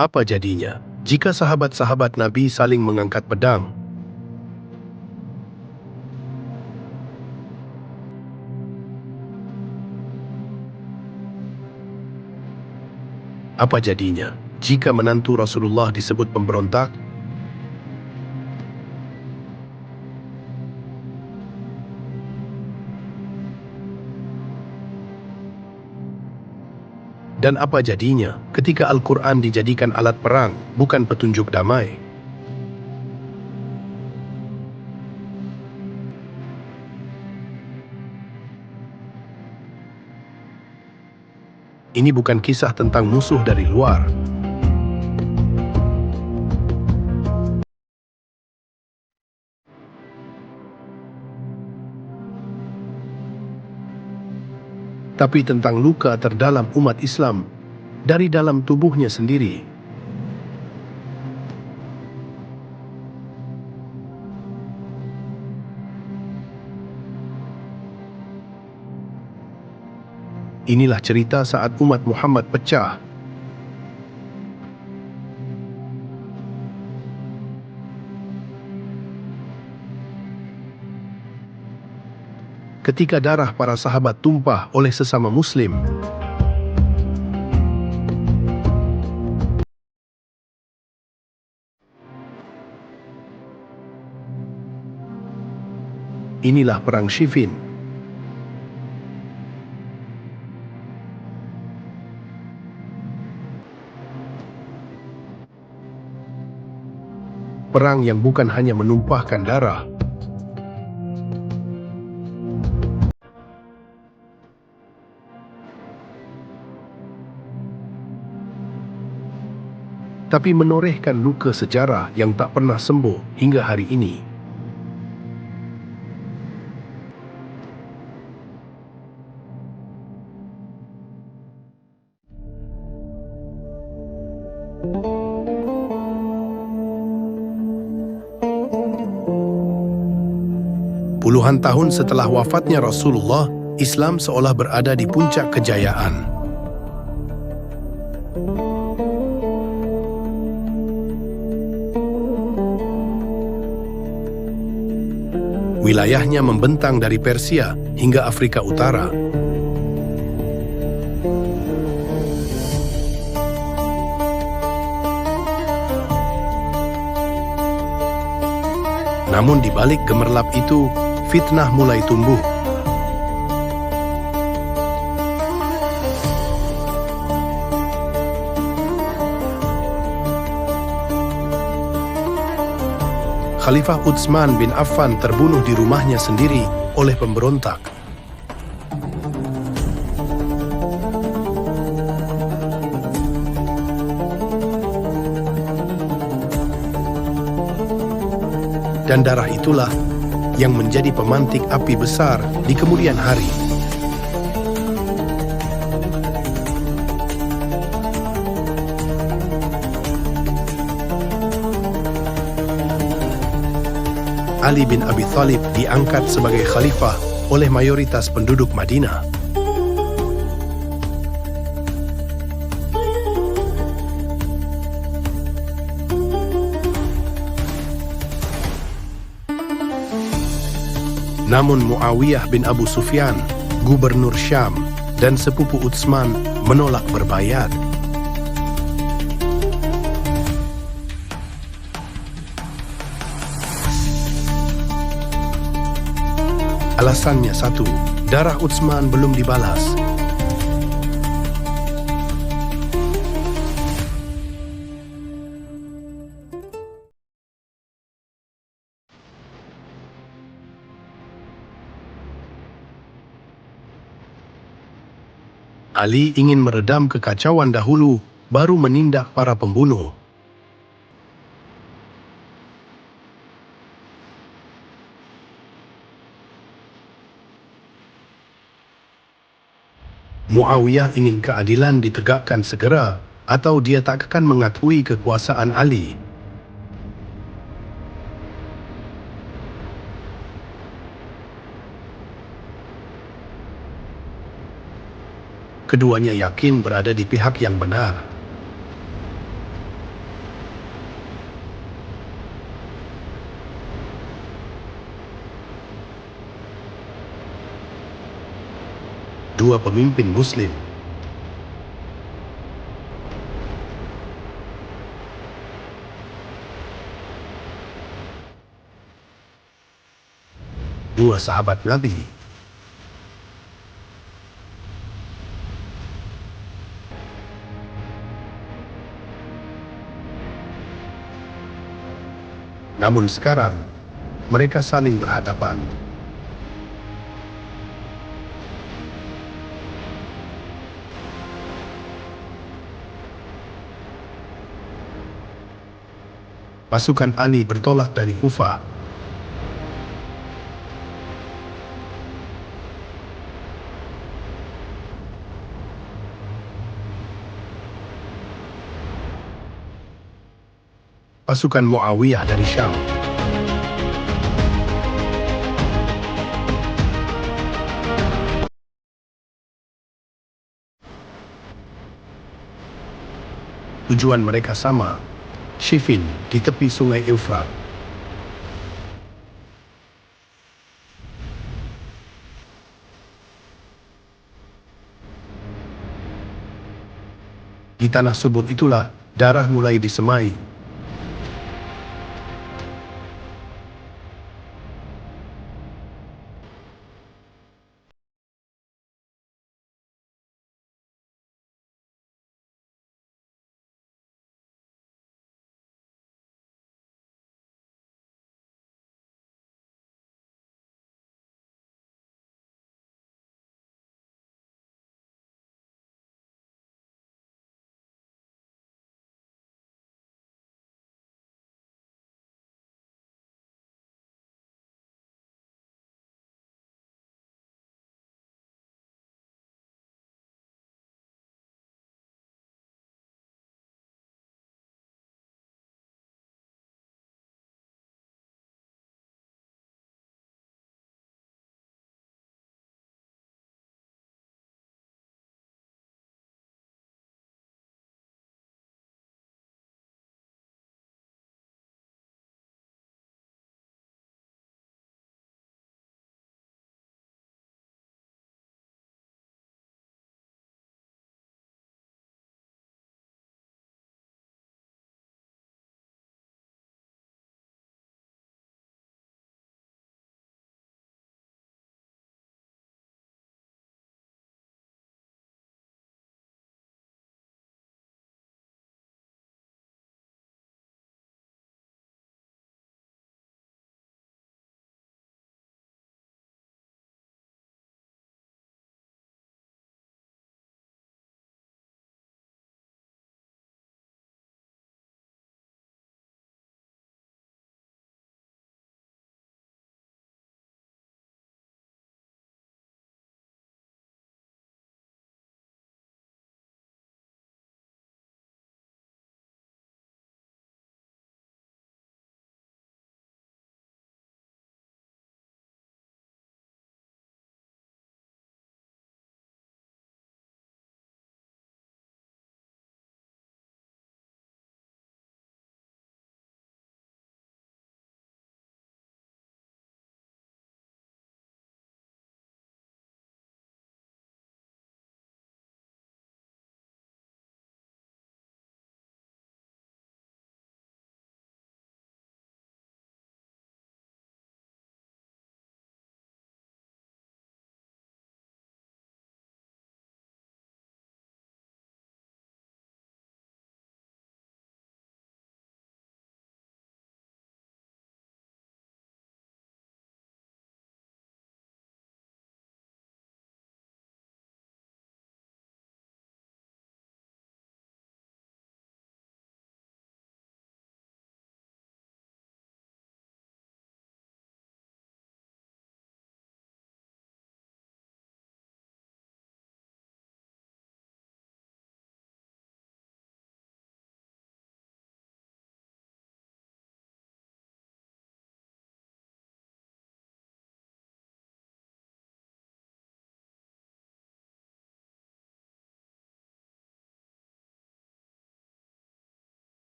Apa jadinya jika sahabat-sahabat Nabi saling mengangkat pedang? Apa jadinya jika menantu Rasulullah disebut pemberontak? Dan apa jadinya ketika Al-Quran dijadikan alat perang, bukan petunjuk damai? Ini bukan kisah tentang musuh dari luar. Tapi tentang luka terdalam umat Islam dari dalam tubuhnya sendiri. Inilah cerita saat umat Muhammad pecah. Ketika darah para sahabat tumpah oleh sesama Muslim. Inilah perang Siffin. Perang yang bukan hanya menumpahkan darah, tapi menorehkan luka sejarah yang tak pernah sembuh hingga hari ini. Puluhan tahun setelah wafatnya Rasulullah, Islam seolah berada di puncak kejayaan. Wilayahnya membentang dari Persia hingga Afrika Utara. Namun di balik gemerlap itu, fitnah mulai tumbuh. Khalifah Utsman bin Affan terbunuh di rumahnya sendiri oleh pemberontak. Dan darah itulah yang menjadi pemantik api besar di kemudian hari. Ali bin Abi Thalib diangkat sebagai khalifah oleh mayoritas penduduk Madinah. Namun Muawiyah bin Abu Sufyan, gubernur Syam, dan sepupu Utsman menolak berbayat. Alasannya satu, darah Utsman belum dibalas. Ali ingin meredam kekacauan dahulu, baru menindak para pembunuh. Muawiyah ingin keadilan ditegakkan segera, atau dia tak akan mengakui kekuasaan Ali. Keduanya yakin berada di pihak yang benar. dua pemimpin Muslim. Dua sahabat Nabi. Namun sekarang, mereka saling berhadapan. Pasukan Ali bertolak dari Kufah. Pasukan Muawiyah dari Syam. Tujuan mereka sama, Siffin di tepi sungai Eufrat. Di tanah subur itulah darah mulai disemai.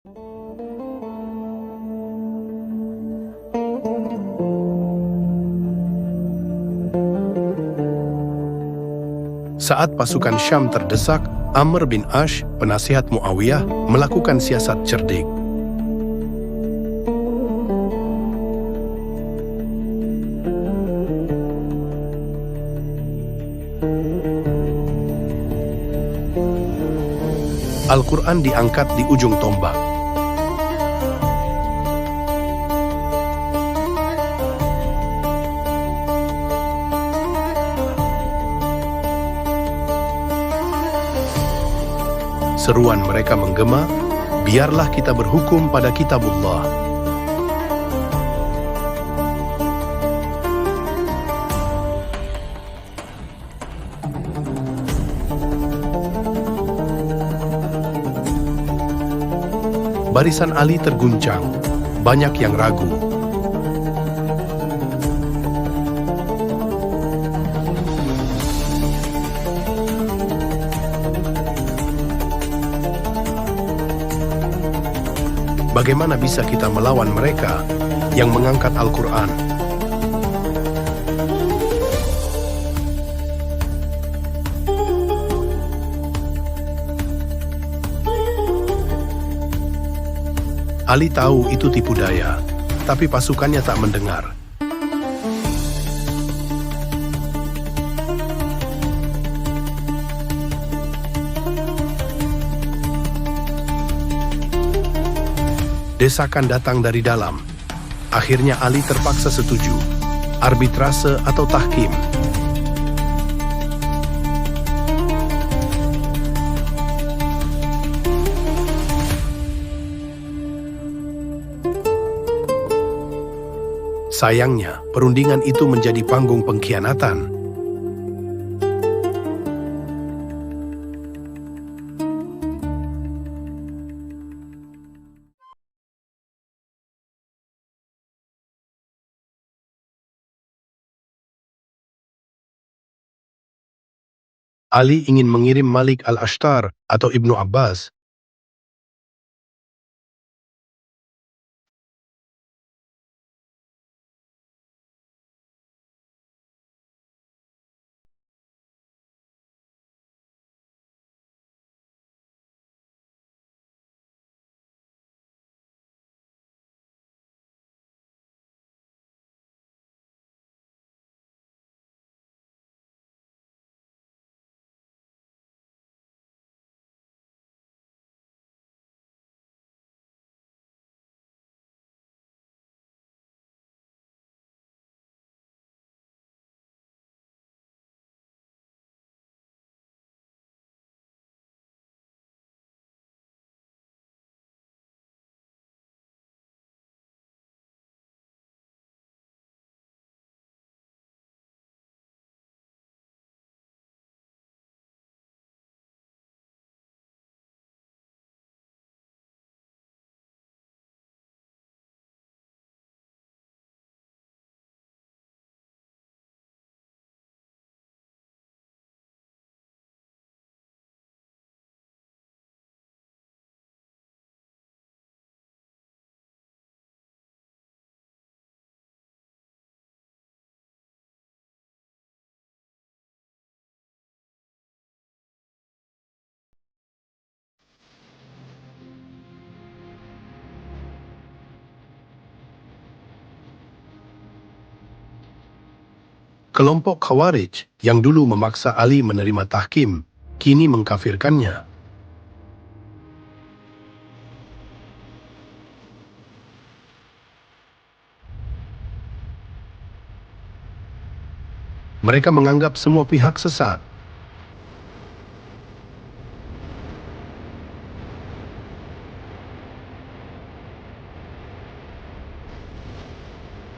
Saat pasukan Syam terdesak, Amr bin Ash, penasihat Muawiyah, melakukan siasat cerdik. Al-Quran diangkat di ujung tombak. Seruan mereka menggema, "Biarlah kita berhukum pada kitabullah." Barisan Ali terguncang, banyak yang ragu. Bagaimana bisa kita melawan mereka yang mengangkat Al-Quran? Ali tahu itu tipu daya, tapi pasukannya tak mendengar. Desakan datang dari dalam. Akhirnya Ali terpaksa setuju. Arbitrase atau tahkim. Sayangnya, perundingan itu menjadi panggung pengkhianatan. Ali ingin mengirim Malik al-Ashtar atau Ibnu Abbas. Kelompok Khawarij yang dulu memaksa Ali menerima tahkim, kini mengkafirkannya. Mereka menganggap semua pihak sesat.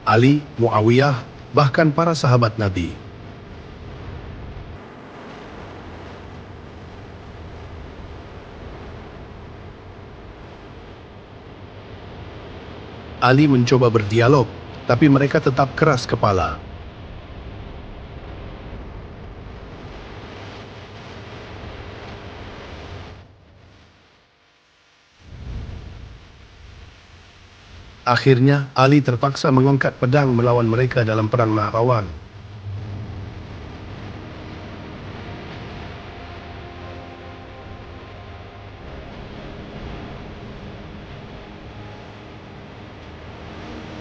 Ali, Muawiyah, bahkan para sahabat Nabi. Ali mencoba berdialog, tapi mereka tetap keras kepala. Akhirnya, Ali terpaksa mengangkat pedang melawan mereka dalam perang Nahrawan.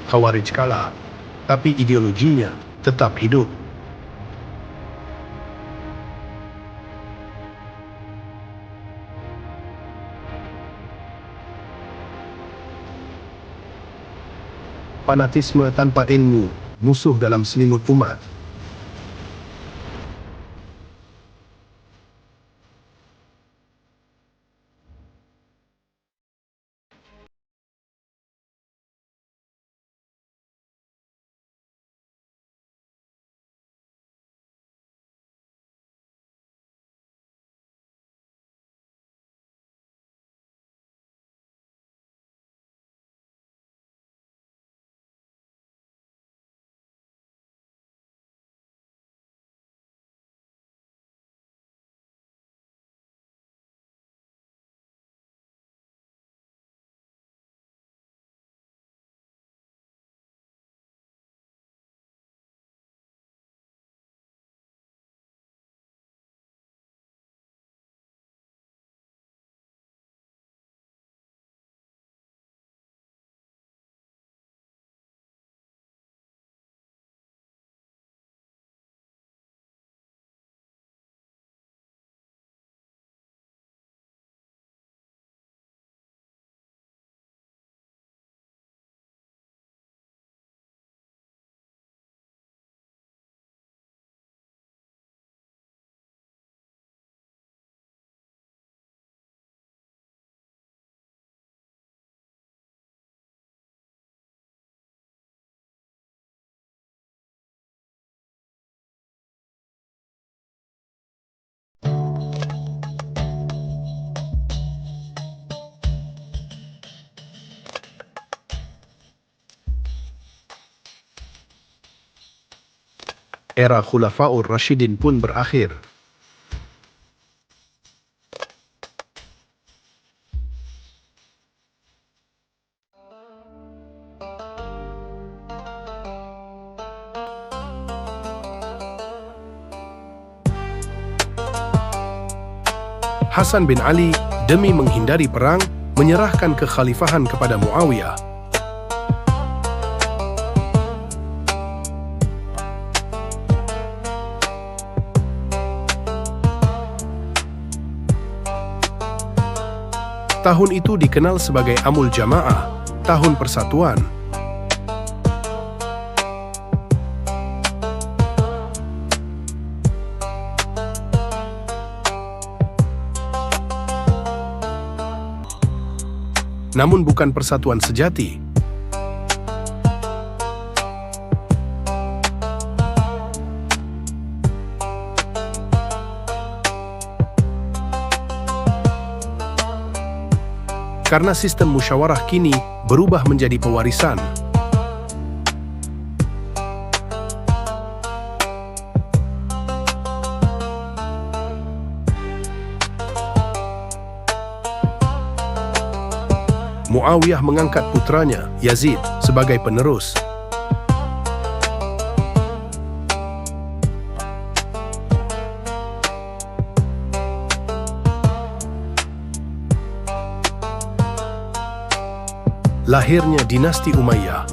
Khawarij kalah, tapi ideologinya tetap hidup. Fanatisme tanpa ilmu, musuh dalam selimut umat. Era Khulafaur Rasyidin pun berakhir. Hasan bin Ali demi menghindari perang menyerahkan kekhalifahan kepada Muawiyah. Tahun itu dikenal sebagai Amul Jamaah, Tahun Persatuan. Namun bukan persatuan sejati. Karena sistem musyawarah kini berubah menjadi pewarisan. Muawiyah mengangkat putranya, Yazid, sebagai penerus. Lahirnya dinasti Umayyah.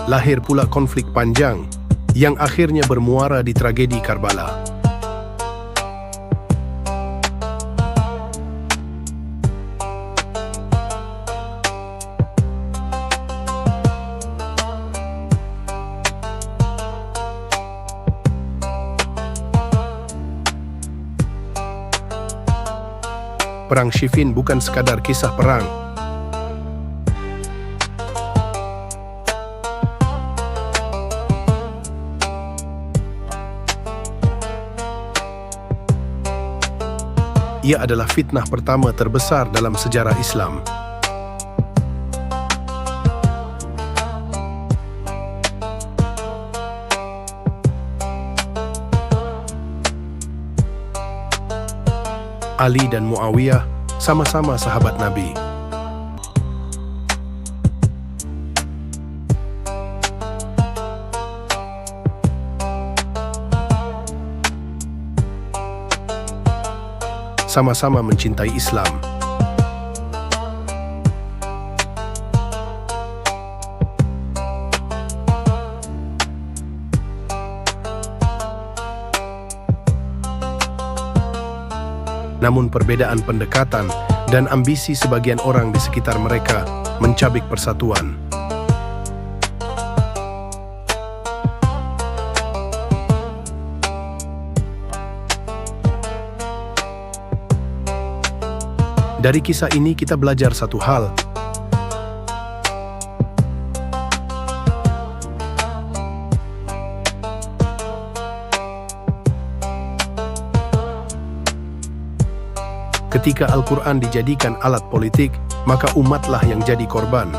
Lahir pula konflik panjang yang akhirnya bermuara di tragedi Karbala. Perang Siffin bukan sekadar kisah perang. Ia adalah fitnah pertama terbesar dalam sejarah Islam. Ali dan Muawiyah sama-sama sahabat Nabi. Sama-sama mencintai Islam. Namun perbedaan pendekatan dan ambisi sebagian orang di sekitar mereka mencabik persatuan. Dari kisah ini kita belajar satu hal. Ketika Al-Quran dijadikan alat politik, maka umatlah yang jadi korban.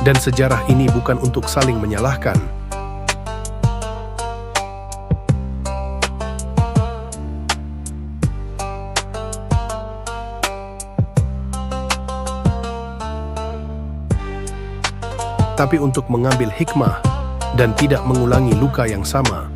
Dan sejarah ini bukan untuk saling menyalahkan. Tapi untuk mengambil hikmah dan tidak mengulangi luka yang sama.